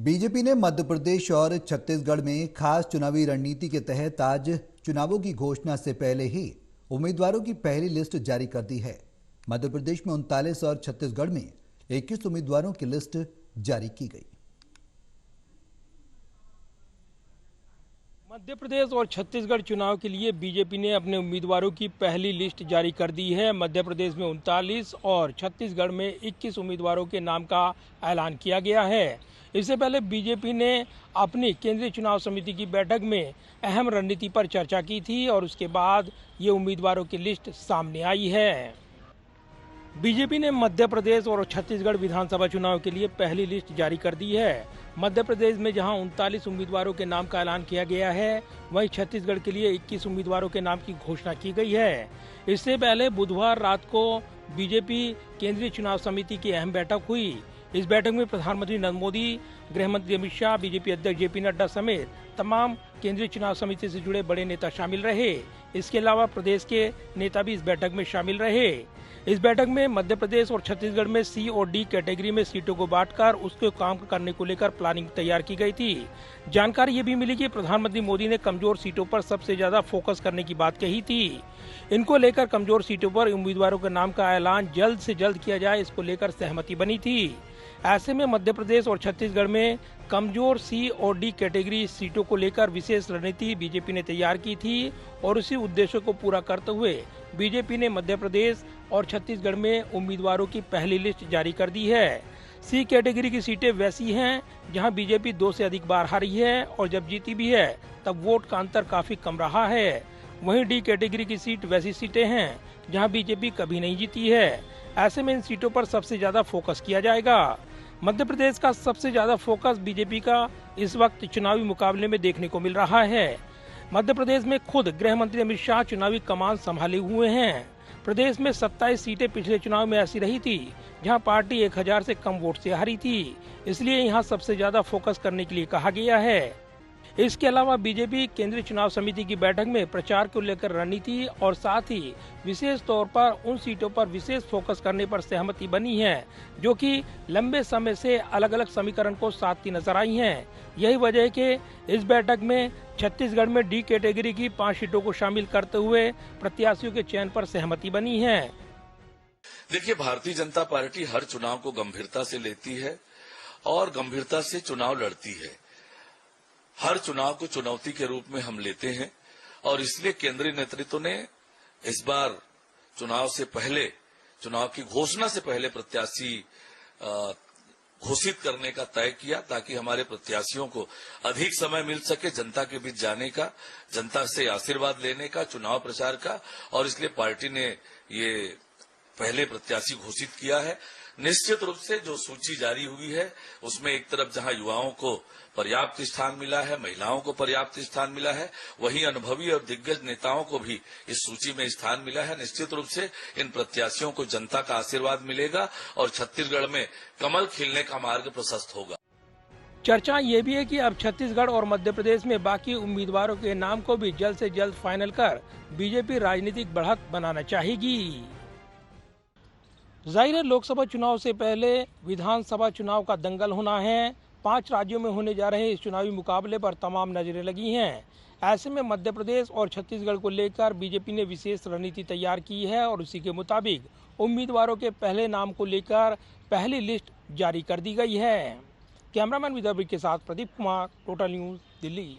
BJP ने मध्य प्रदेश और छत्तीसगढ़ में खास चुनावी रणनीति के तहत आज चुनावों की घोषणा से पहले ही उम्मीदवारों की पहली लिस्ट जारी कर दी है। मध्य प्रदेश में 39 और छत्तीसगढ़ में 21 उम्मीदवारों की लिस्ट जारी की गई। मध्य प्रदेश और छत्तीसगढ़ चुनाव के लिए बीजेपी ने अपने उम्मीदवारों की पहली लिस्ट जारी कर दी है। मध्य प्रदेश में 39 और छत्तीसगढ़ में 21 उम्मीदवारों के नाम का ऐलान किया गया है। इससे पहले बीजेपी ने अपनी केंद्रीय चुनाव समिति की बैठक में अहम रणनीति पर चर्चा की थी और उसके बाद ये उम्मीदवारों की लिस्ट सामने आई है। बीजेपी ने मध्य प्रदेश और छत्तीसगढ़ विधानसभा चुनाव के लिए पहली लिस्ट जारी कर दी है। मध्य प्रदेश में जहां 39 उम्मीदवारों के नाम का ऐलान किया गया है, वहीं छत्तीसगढ़ के लिए 21 उम्मीदवारों के नाम की घोषणा की गई है। इससे पहले बुधवार रात को बीजेपी केंद्रीय चुनाव समिति की अहम बैठक हुई। इस बैठक में प्रधानमंत्री नरेंद्र मोदी, गृह मंत्री अमित शाह, बीजेपी अध्यक्ष जेपी नड्डा समेत तमाम केंद्रीय चुनाव समिति से जुड़े बड़े नेता शामिल रहे। इसके अलावा प्रदेश के नेता भी इस बैठक में शामिल रहे। इस बैठक में मध्य प्रदेश और छत्तीसगढ़ में सी और डी कैटेगरी में सीटों को बांटकर उसके काम करने को लेकर प्लानिंग तैयार की गई थी। जानकारी ये भी मिली कि प्रधानमंत्री मोदी ने कमजोर सीटों पर सबसे ज्यादा फोकस करने की बात कही थी। इनको लेकर कमजोर सीटों पर उम्मीदवारों के नाम का ऐलान जल्द से जल्द किया जाए, इसको लेकर सहमति बनी थी। ऐसे में मध्य प्रदेश और छत्तीसगढ़ में कमजोर सी और डी कैटेगरी सीटों को लेकर विशेष रणनीति बीजेपी ने तैयार की थी और उसी उद्देश्य को पूरा करते हुए बीजेपी ने मध्य प्रदेश और छत्तीसगढ़ में उम्मीदवारों की पहली लिस्ट जारी कर दी है। सी कैटेगरी की सीटें वैसी हैं जहां बीजेपी 2 से अधिक बार हारी है और जब जीती भी है तब वोट का अंतर काफी कम रहा है। वहीं डी कैटेगरी की सीट वैसी सीटें हैं जहां बीजेपी कभी नहीं जीती है। ऐसे में इन सीटों पर सबसे ज्यादा फोकस किया जाएगा। मध्य प्रदेश का सबसे ज्यादा फोकस बीजेपी का इस वक्त चुनावी मुकाबले में देखने को मिल रहा है। मध्य प्रदेश में खुद गृह मंत्री अमित शाह चुनावी कमान संभाले हुए हैं। प्रदेश में 27 सीटें पिछले चुनाव में ऐसी रही थी जहां पार्टी 1000 से कम वोट से हारी थी, इसलिए यहां सबसे ज्यादा फोकस करने के लिए कहा गया है। इसके अलावा बीजेपी केंद्रीय चुनाव समिति की बैठक में प्रचार को लेकर रणनीति और साथ ही विशेष तौर पर उन सीटों पर विशेष फोकस करने पर सहमति बनी है जो कि लंबे समय से अलग अलग समीकरण को साधती नजर आई हैं। यही वजह है कि इस बैठक में छत्तीसगढ़ में डी कैटेगरी की 5 सीटों को शामिल करते हुए प्रत्याशियों के चयन पर सहमति बनी है। देखिए, भारतीय जनता पार्टी हर चुनाव को गंभीरता से लेती है और गंभीरता से चुनाव लड़ती है। हर चुनाव को चुनौती के रूप में हम लेते हैं और इसलिए केंद्रीय नेतृत्व ने इस बार चुनाव की घोषणा से पहले प्रत्याशी घोषित करने का तय किया ताकि हमारे प्रत्याशियों को अधिक समय मिल सके जनता के बीच जाने का, जनता से आशीर्वाद लेने का, चुनाव प्रचार का, और इसलिए पार्टी ने ये पहले प्रत्याशी घोषित किया है। निश्चित रूप से जो सूची जारी हुई है उसमें एक तरफ जहां युवाओं को पर्याप्त स्थान मिला है, महिलाओं को पर्याप्त स्थान मिला है, वहीं अनुभवी और दिग्गज नेताओं को भी इस सूची में स्थान मिला है। निश्चित रूप से इन प्रत्याशियों को जनता का आशीर्वाद मिलेगा और छत्तीसगढ़ में कमल खिलने का मार्ग प्रशस्त होगा। चर्चा ये भी है कि अब छत्तीसगढ़ और मध्य प्रदेश में बाकी उम्मीदवारों के नाम को भी जल्द से जल्द फाइनल कर बीजेपी राजनीतिक बढ़त बनाना चाहेगी। जाहिर है, लोकसभा चुनाव से पहले विधानसभा चुनाव का दंगल होना है। 5 राज्यों में होने जा रहे इस चुनावी मुकाबले पर तमाम नजरें लगी हैं। ऐसे में मध्य प्रदेश और छत्तीसगढ़ को लेकर बीजेपी ने विशेष रणनीति तैयार की है और उसी के मुताबिक उम्मीदवारों के पहले नाम को लेकर पहली लिस्ट जारी कर दी गई है। कैमरामैन विदर्भ के साथ प्रदीप कुमार, टोटल न्यूज़, दिल्ली।